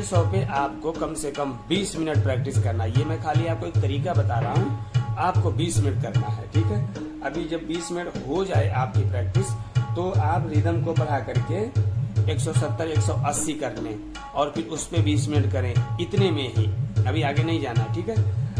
150 पे आपको कम से कम 20 मिनट प्रैक्टिस करना है। ये मैं खाली आपको एक तरीका बता रहा हूँ, आपको 20 मिनट करना है, ठीक है। अभी जब 20 मिनट हो जाए आपकी प्रैक्टिस, तो आप रिदम को बढ़ा करके 170 180 कर लें और फिर उस पे 20 मिनट करें, इतने में ही, अभी आगे नहीं जाना, ठीक है।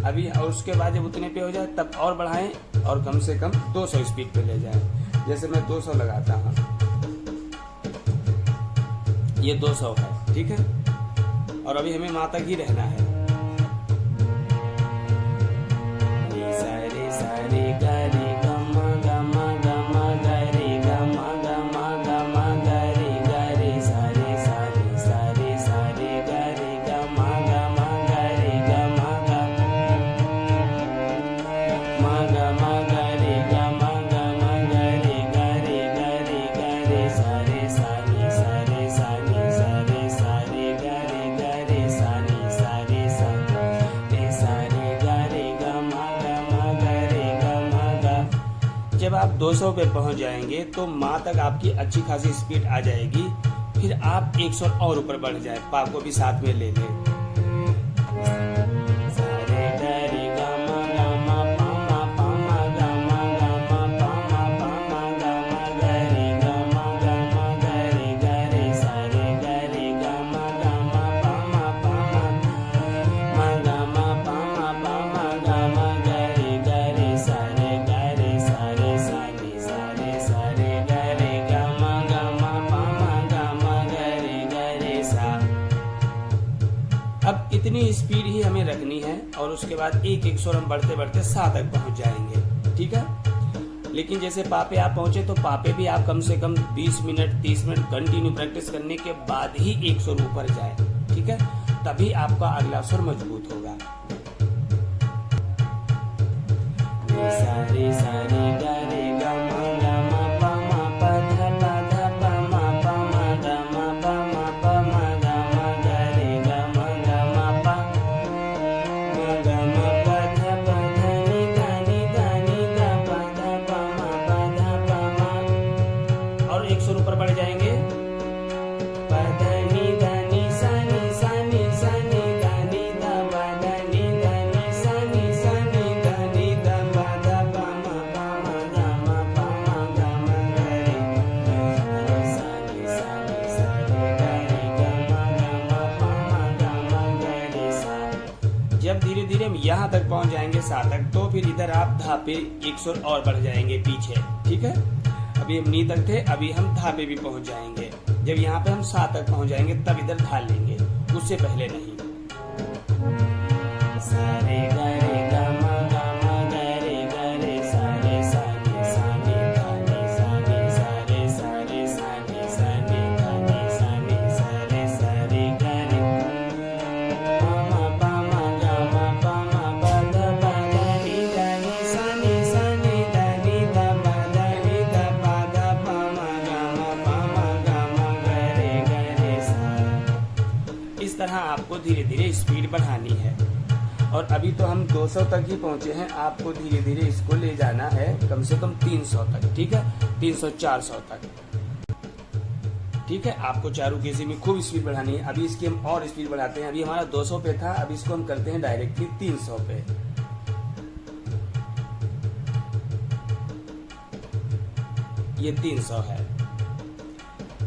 अभी और उसके बाद जब उतने पे हो जाए तब और बढ़ाएं और कम से कम 200 स्पीड पे ले जाएं। जैसे मैं 200 लगाता हूँ, ये 200 है, ठीक है। और अभी हमें माँ तक ही रहना है। सारे सारे गारे गमा गमा गमा गारे गमा गमा गमा गारे गारे सारे सारे सारे सारे गारे गमा गमा गारे गमा गमा गारे गमा गमा गारे गारे गारे गारे सारे सारे सारे सारे सारे सारे गारे गारे सारे सारे सारे सारे गारे गमा गमा गारे गमा गा। जब आप 200 पे पहुंच जाएंगे तो माँ तक आपकी अच्छी खासी स्पीड आ जाएगी। फिर आप 100 और ऊपर बढ़ जाए, पा को भी साथ में ले लें। सारे गारे गमा गमा पामा पामा गमा गमा पामा पामा गमा गारे गमा गमा गारे गारे सारे गारे गमा गमा पामा पामा मा गमा पामा पामा गमा गारे गारे सारे गारे सारे सारे सारे सारे गारे गमा गमा पामा गमा गारे गारे सा। अब इतनी स्पीड ही हमें रखनी है और उसके बाद एक एक सुर हम बढ़ते बढ़ते सा तक पहुंच जाएंगे, ठीक है। लेकिन जैसे पा पे आप पहुंचे तो पा पे भी आप कम से कम 20 मिनट 30 मिनट कंटिन्यू प्रैक्टिस करने के बाद ही एक सुर ऊपर जाए, ठीक है। तभी आपका अगला सुर मजबूत होगा। सारे सारे गारे गमा गमा पमा पधा पधा पमा पमा गमा पमा पमा गमा गारे गमा गमा पा गमा पधा पधा नि धा धा पधा पमा पधा पमा। और एक सुर ऊपर बढ़ जाएंगे, पधा नि धा नि सा नि सा नि सा नि धा नि धा पधा नि धा नि सा नि सा नि धा नि धा पधा पमा पमा गमा पमा गमा गारे सा नि सा नि सा नि गारे गमा गमा पमा गमा गारे सा। जब धीरे धीरे हम यहाँ तक पहुंच जाएंगे सा तक, तो फिर इधर आप धा पे एक सुर और बढ़ जाएंगे पीछे, ठीक है। अभी हम नी तक थे, अभी हम धा पे भी पहुंच जाएंगे। जब यहाँ पे हम सा तक पहुंच जाएंगे तब इधर धा लेंगे, उससे पहले नहीं। सारे गारे गमा गमा गारे गारे सारे सारे सारे धाने सारे सारे सारे सारे सारे धाने सारे सारे सारे गारे पामा पामा गमा पामा पधा पधा नि धा नि सा नि सा नि धा नि धा पधा नि धा पधा पामा गमा गारे गारे सा। इस तरह आपको धीरे धीरे स्पीड बढ़ानी है। और अभी तो हम 200 तक ही पहुंचे हैं, आपको धीरे धीरे इसको ले जाना है कम से कम 300 तक, ठीक है। 300 400 तक, ठीक है। आपको चारों केसी में खूब स्पीड बढ़ानी है। अभी इसकी हम और स्पीड बढ़ाते हैं। अभी हमारा 200 पे था, अभी इसको हम करते हैं डायरेक्टली 300 पे। ये 300 है,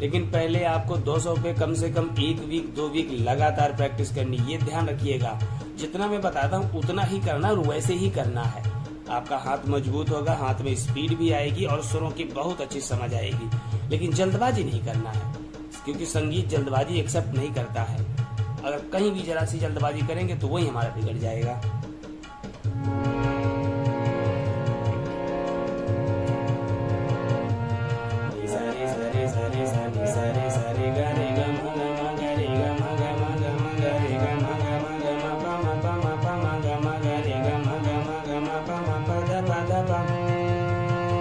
लेकिन पहले आपको 200 पे कम से कम 1 वीक 2 वीक लगातार प्रैक्टिस करनी। ये ध्यान रखिएगा, जितना मैं बताता हूँ उतना ही करना और वैसे ही करना है। आपका हाथ मजबूत होगा, हाथ में स्पीड भी आएगी और सुरों की बहुत अच्छी समझ आएगी। लेकिन जल्दबाजी नहीं करना है, क्योंकि संगीत जल्दबाजी एक्सेप्ट नहीं करता है। अगर कहीं भी जरा सी जल्दबाजी करेंगे तो वही हमारा बिगड़ जाएगा। सारे सारे सारे सारे सारे सारे गारे गमा गमा गारे गमा गमा गमा गारे गमा गमा गमा पमा पमा पमा गमा गारे गमा गमा गमा पमा पधा पधा पमा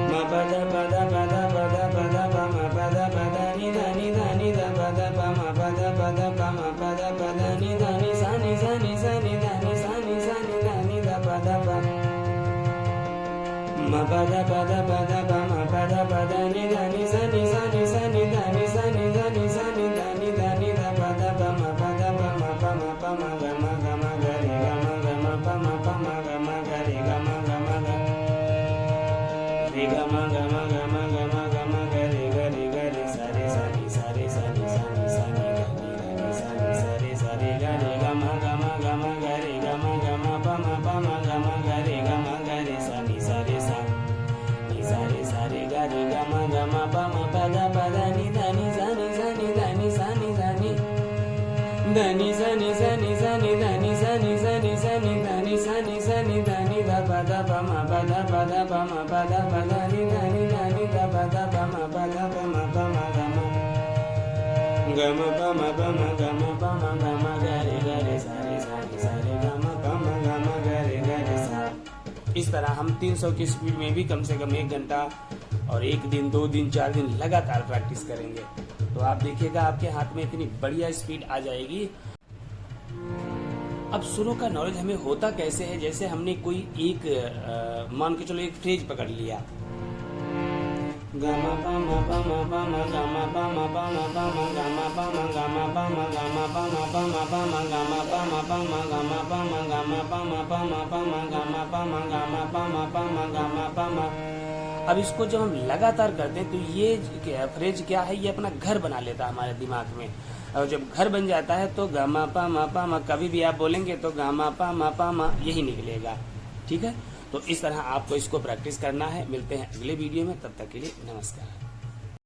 मा पधा पधा पधा पधा पधा पमा पधा पधा नि धा पधा पमा पधा पधा पमा पधा पधा नि धा नि सा नि सा नि सा नि धा नि सा नि सा नि धा नि धा पधा पमा मा पधा पधा पधा पमा पधा पधा नि धा नि सा नि सा नि सा नि धा नि सा नि धा नि सा नि धा नि धा नि धा पधा पमा पधा पमा गम पम पम गम पम गम गरे गरे सारे सारे सारे गम पम गम गरे गरे सा। इस तरह हम 300 की स्पीड में भी कम से कम 1 घंटा और 1 दिन 2 दिन 4 दिन लगातार प्रैक्टिस करेंगे तो आप देखिएगा आपके हाथ में इतनी बढ़िया स्पीड आ जाएगी। अब सुरों का नॉलेज हमें होता कैसे है, जैसे हमने कोई एक मान के चलो एक फ्रेज पकड़ लिया, गामा पामा पामा पामा गामा पामा पामा पामा गामा पामा गामा पामा गामा पामा पामा पामा गामा पामा पामा गामा पामा गामा पामा पामा पामा गामा पामा गामा पामा पामा गामा पामा। अब इसको जब हम लगातार करते हैं तो ये फ्रेज क्या है, ये अपना घर बना लेता है हमारे दिमाग में, और जब घर बन जाता है तो गामा पामा पामा कभी भी आप बोलेंगे तो गामा पामा पामा यही निकलेगा। ठीक है, तो इस तरह आपको इसको प्रैक्टिस करना है। मिलते हैं अगले वीडियो में, तब तक के लिए नमस्कार।